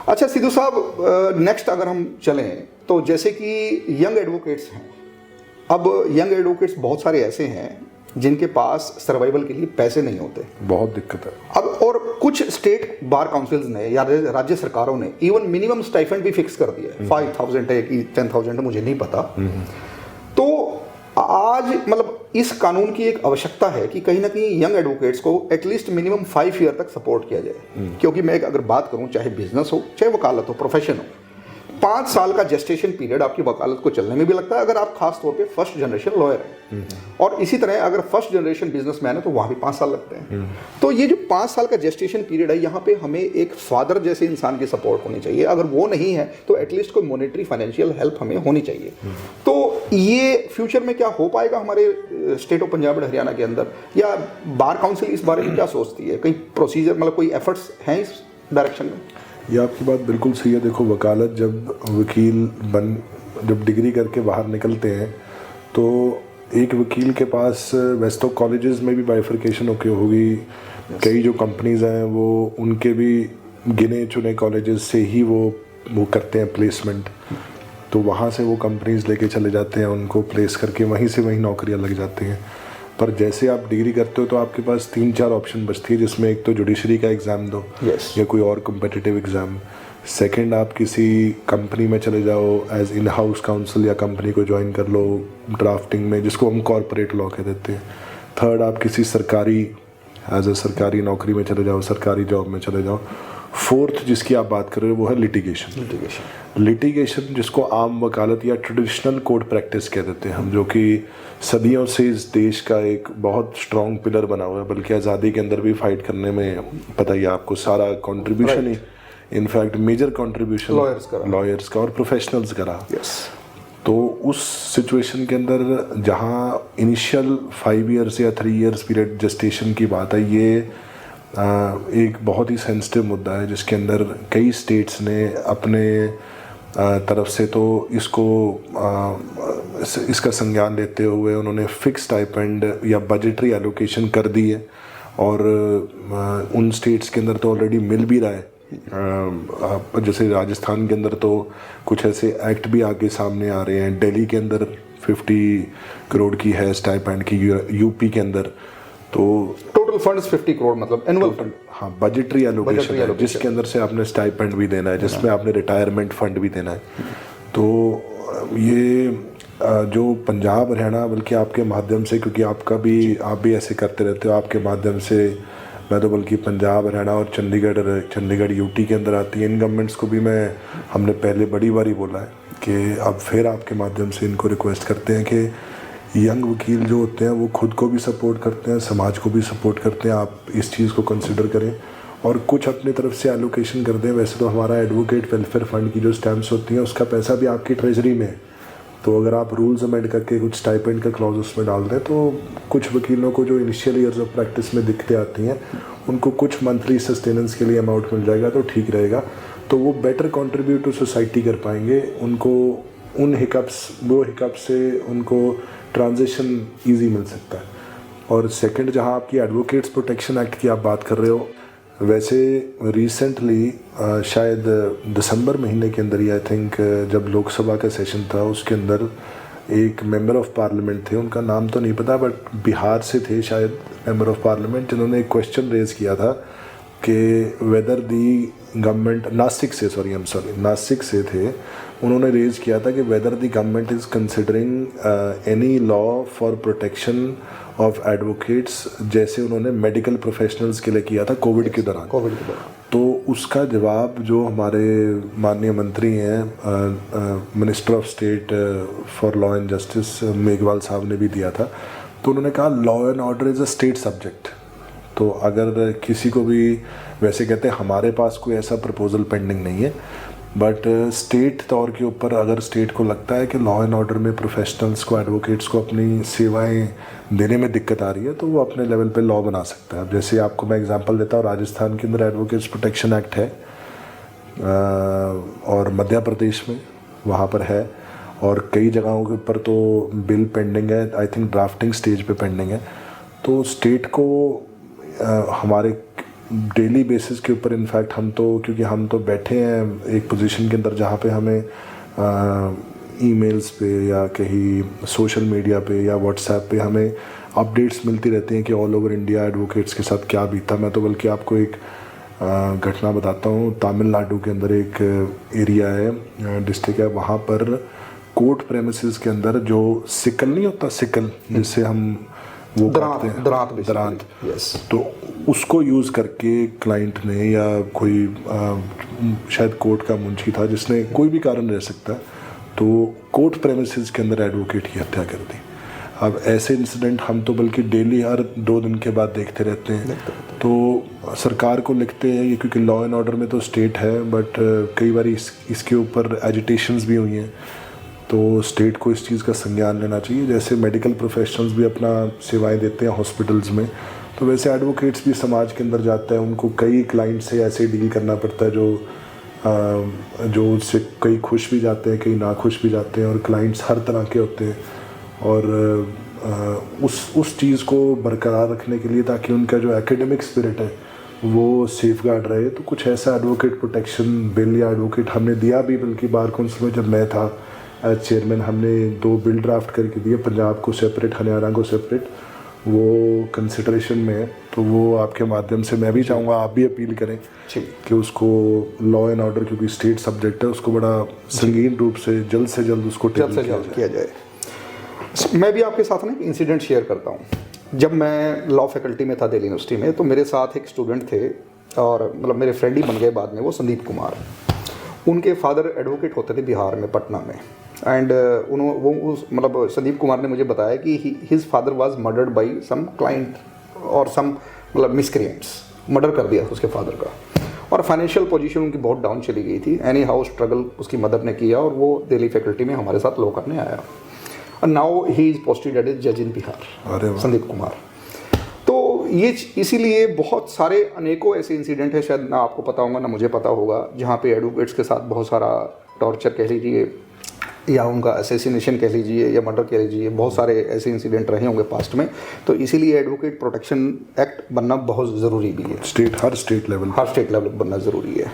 अच्छा सिद्धू साहब, नेक्स्ट अगर हम चलें तो जैसे कि यंग एडवोकेट्स हैं, अब यंग एडवोकेट्स बहुत सारे ऐसे हैं जिनके पास सर्वाइवल के लिए पैसे नहीं होते, बहुत दिक्कत है। अब और कुछ स्टेट बार काउंसिल्स ने या राज्य सरकारों ने इवन मिनिमम स्टाइफंड भी फिक्स कर दिया है, 5,000 है कि 10,000 है, मुझे नहीं पता। तो आज मतलब इस कानून की एक आवश्यकता है कि कहीं ना कहीं यंग एडवोकेट्स को एटलीस्ट मिनिमम 5 ईयर तक सपोर्ट किया जाए, क्योंकि मैं अगर बात करूं, चाहे बिजनेस हो चाहे वकालत हो, प्रोफेशन हो, 5 साल का जेस्टेशन पीरियड आपकी वकालत को चलने में भी लगता है, अगर आप खास तौर पे फर्स्ट जनरेशन लॉयर हैं। और इसी तरह अगर फर्स्ट जनरेशन बिजनेसमैन है तो वहाँ भी 5 साल लगते हैं। तो ये जो 5 साल का जेस्टेशन पीरियड है, यहाँ पे हमें एक फादर जैसे इंसान की सपोर्ट होनी चाहिए। अगर वो नहीं है तो एटलीस्ट कोई मॉनेटरी फाइनेंशियल हेल्प हमें होनी चाहिए। तो ये फ्यूचर में क्या हो पाएगा हमारे state of Punjab and Haryana के अंदर, या बार काउंसिल इस बारे में क्या सोचती है? कई प्रोसीजर मतलब कोई एफर्ट्स हैं इस डायरेक्शन में? ये आपकी बात बिल्कुल सही है। देखो, वकालत जब वकील जब डिग्री करके बाहर निकलते हैं तो एक वकील के पास वैसे तो कॉलेजेस में भी बाइफर्केशन होगी, कई जो कंपनीज हैं वो उनके भी गिने चुने कॉलेजेस से ही वो करते हैं प्लेसमेंट, तो वहाँ से वो कंपनीज लेके चले जाते हैं, उनको प्लेस करके वहीं से वहीं नौकरियाँ लग जाती हैं। पर जैसे आप डिग्री करते हो तो आपके पास 3-4 ऑप्शन बचती है, जिसमें एक तो जुडिशरी का एग्ज़ाम दो या कोई और कम्पिटिटिव एग्ज़ाम, सेकंड आप किसी कंपनी में चले जाओ एज इन हाउस काउंसिल या कंपनी को ज्वाइन कर लो ड्राफ्टिंग में, जिसको हम कॉरपोरेट लॉ कह देते हैं, थर्ड आप किसी सरकारी एज ए सरकारी नौकरी में चले जाओ, सरकारी जॉब में चले जाओ, फोर्थ जिसकी आप बात कर रहे हो वो है लिटिगेशन जिसको आम वकालत या ट्रेडिशनल कोर्ट प्रैक्टिस कह देते हैं हम, जो कि सदियों से इस देश का एक बहुत स्ट्रॉन्ग पिलर बना हुआ है, बल्कि आज़ादी के अंदर भी फाइट करने में पता ही आपको सारा कंट्रीब्यूशन ही इनफैक्ट मेजर कंट्रीब्यूशन लॉयर्स का और प्रोफेशनल्स का रहा। तो उस सिचुएशन के अंदर जहाँ इनिशियल 5 ईयर्स या 3 ईयर्स पीरियड जेस्टेशन की बात है, ये एक बहुत ही सेंसिटिव मुद्दा है, जिसके अंदर कई स्टेट्स ने अपने तरफ से तो इसका संज्ञान लेते हुए उन्होंने फिक्स स्टाइपेंड या बजटरी एलोकेशन कर दी है, और उन स्टेट्स के अंदर तो ऑलरेडी मिल भी रहा है। जैसे राजस्थान के अंदर तो कुछ ऐसे एक्ट भी आगे सामने आ रहे हैं, दिल्ली के अंदर 50 करोड़ की है स्टाइपेंड की, यूपी के अंदर तो टोटल फंड्स 50 करोड़ मतलब एनुअल फंड, हाँ बजटरी एलोकेशन है, जिसके अंदर से आपने स्टाइपेंड भी देना है, जिसमें आपने रिटायरमेंट फंड भी देना है। तो ये जो पंजाब हरियाणा, बल्कि आपके माध्यम से, क्योंकि आप भी ऐसे करते रहते हो, आपके माध्यम से मैं तो बल्कि पंजाब हरियाणा और चंडीगढ़ यूटी के अंदर आती है, इन गवर्नमेंट्स को भी हमने पहले बड़ी बारी बोला है कि अब फिर आपके माध्यम से इनको रिक्वेस्ट करते हैं कि यंग वकील जो होते हैं वो खुद को भी सपोर्ट करते हैं, समाज को भी सपोर्ट करते हैं, आप इस चीज़ को कंसिडर करें और कुछ अपनी तरफ से एलोकेशन कर दें। वैसे तो हमारा एडवोकेट वेलफेयर फंड की जो स्टैम्प्स होती हैं उसका पैसा भी आपकी ट्रेजरी में है, तो अगर आप रूल्स अमेंड करके कुछ स्टाइपेंड का क्लॉज उसमें डाल दें तो कुछ वकीलों को जो इनिशियल ईयर्स ऑफ प्रैक्टिस में दिक्कतें आती हैं उनको कुछ मंथली सस्टेनेंस के लिए अमाउंट मिल जाएगा तो ठीक रहेगा, तो वो बेटर कंट्रीब्यूट टू सोसाइटी कर पाएंगे, उनको उन हिकअप्स से उनको ट्रांजिशन ईजी मिल सकता है। और सेकंड, जहां आपकी एडवोकेट्स प्रोटेक्शन एक्ट की आप बात कर रहे हो, वैसे रिसेंटली शायद दिसंबर महीने के अंदर ही आई थिंक जब लोकसभा का सेशन था उसके अंदर एक मेंबर ऑफ पार्लियामेंट थे, उनका नाम तो नहीं पता बट बिहार से थे शायद मेंबर ऑफ पार्लियामेंट, जिन्होंने एक क्वेश्चन रेज किया था कि वेदर दी गवर्नमेंट नासिक से थे, उन्होंने रेज किया था कि whether the government is considering any law for protection of advocates, जैसे उन्होंने मेडिकल प्रोफेशनल्स के लिए किया था कोविड के दौरान। तो उसका जवाब जो हमारे माननीय मंत्री हैं minister of state for law and justice Meghwal साहब ने भी दिया था, तो उन्होंने कहा law and order is a state subject. तो अगर किसी को भी, वैसे कहते हैं हमारे पास कोई ऐसा प्रपोजल पेंडिंग नहीं है, बट स्टेट तौर के ऊपर अगर स्टेट को लगता है कि लॉ एंड ऑर्डर में प्रोफेशनल्स को, एडवोकेट्स को अपनी सेवाएं देने में दिक्कत आ रही है तो वो अपने लेवल पे लॉ बना सकता है। अब जैसे आपको मैं एग्जांपल देता हूँ, राजस्थान के अंदर एडवोकेट्स प्रोटेक्शन एक्ट है और मध्य प्रदेश में वहाँ पर है, और कई जगहों के ऊपर तो बिल पेंडिंग है, आई थिंक ड्राफ्टिंग स्टेज पे पेंडिंग है। तो स्टेट को हमारे डेली बेसिस के ऊपर इनफैक्ट हम तो, क्योंकि हम तो बैठे हैं एक पोजीशन के अंदर जहाँ पे हमें ईमेल्स पे या कहीं सोशल मीडिया पे या व्हाट्सएप पे हमें अपडेट्स मिलती रहती हैं कि ऑल ओवर इंडिया एडवोकेट्स के साथ क्या बीता। मैं तो बल्कि आपको एक घटना बताता हूँ। तमिलनाडु के अंदर एक एरिया है, डिस्ट्रिक्ट है, वहाँ पर कोर्ट प्रेमिसेस के अंदर जो सिकल नहीं होता, सिकल जिससे हम वो काटते हैं, दरांत, तो उसको यूज़ करके क्लाइंट ने या कोई शायद कोर्ट का मुंशी था जिसने, कोई भी कारण रह सकता है, तो कोर्ट प्रेमिसेस के अंदर एडवोकेट की हत्या कर दी। अब ऐसे इंसिडेंट हम तो बल्कि डेली हर 2 दिन के बाद देखते रहते हैं। तो सरकार को लिखते हैं ये, क्योंकि लॉ एंड ऑर्डर में तो स्टेट है, बट कई बार इसके ऊपर एजिटेशंस भी हुई हैं, तो स्टेट को इस चीज़ का संज्ञान लेना चाहिए। जैसे मेडिकल प्रोफेशनल्स भी अपना सेवाएं देते हैं हॉस्पिटल्स में, तो वैसे एडवोकेट्स भी समाज के अंदर जाता है, उनको कई क्लाइंट से ऐसे डील करना पड़ता है जो उससे कई खुश भी जाते हैं, कई नाखुश भी जाते हैं, और क्लाइंट्स हर तरह के होते हैं। और उस चीज़ को बरकरार रखने के लिए, ताकि उनका जो एकेडमिक स्पिरिट है वो सेफगार्ड रहे, तो कुछ ऐसा एडवोकेट प्रोटेक्शन बिल या एडवोकेट हमने दिया भी, बल्कि बार काउंसिल में जब मैं था एज चेयरमैन, हमने 2 बिल ड्राफ्ट करके दिए, पंजाब को सेपरेट, हरियाणा को सेपरेट, वो कंसिडरेशन में है। तो वो आपके माध्यम से मैं भी चाहूँगा आप भी अपील करें कि उसको लॉ एंड ऑर्डर, क्योंकि स्टेट सब्जेक्ट है, उसको बड़ा संगीन रूप से जल्द उसको किया जाए। मैं भी आपके साथ ना एक इंसिडेंट शेयर करता हूँ। जब मैं लॉ फैकल्टी में था दिल्ली यूनिवर्सिटी में, तो मेरे साथ एक स्टूडेंट थे, और मतलब मेरे फ्रेंड ही बन गए बाद में, वो संदीप कुमार। उनके फादर एडवोकेट होते थे बिहार में, पटना में, एंड मतलब संदीप कुमार ने मुझे बताया कि his father was murdered by some client और सम मतलब मिसक्रिएंट्स, मर्डर कर दिया उसके फादर का, और फाइनेंशियल पोजीशन उनकी बहुत डाउन चली गई थी। एनी हाउ स्ट्रगल उसकी मदर ने किया, और वो दिल्ली फैकल्टी में हमारे साथ लॉ करने आया, और now he is posted as जज इन बिहार, संदीप कुमार। तो ये इसीलिए बहुत सारे अनेकों ऐसे इंसिडेंट है, शायद ना आपको पता होगा ना मुझे पता होगा, जहाँ पे एडवोकेट्स के साथ बहुत सारा टॉर्चर कह लीजिए, या उनका असैसिनेशन कह लीजिए, या मर्डर कह लीजिए, बहुत सारे ऐसे इंसिडेंट रहे होंगे पास्ट में। तो इसीलिए एडवोकेट प्रोटेक्शन एक्ट बनना बहुत ज़रूरी भी है। हर स्टेट लेवल बनना ज़रूरी है।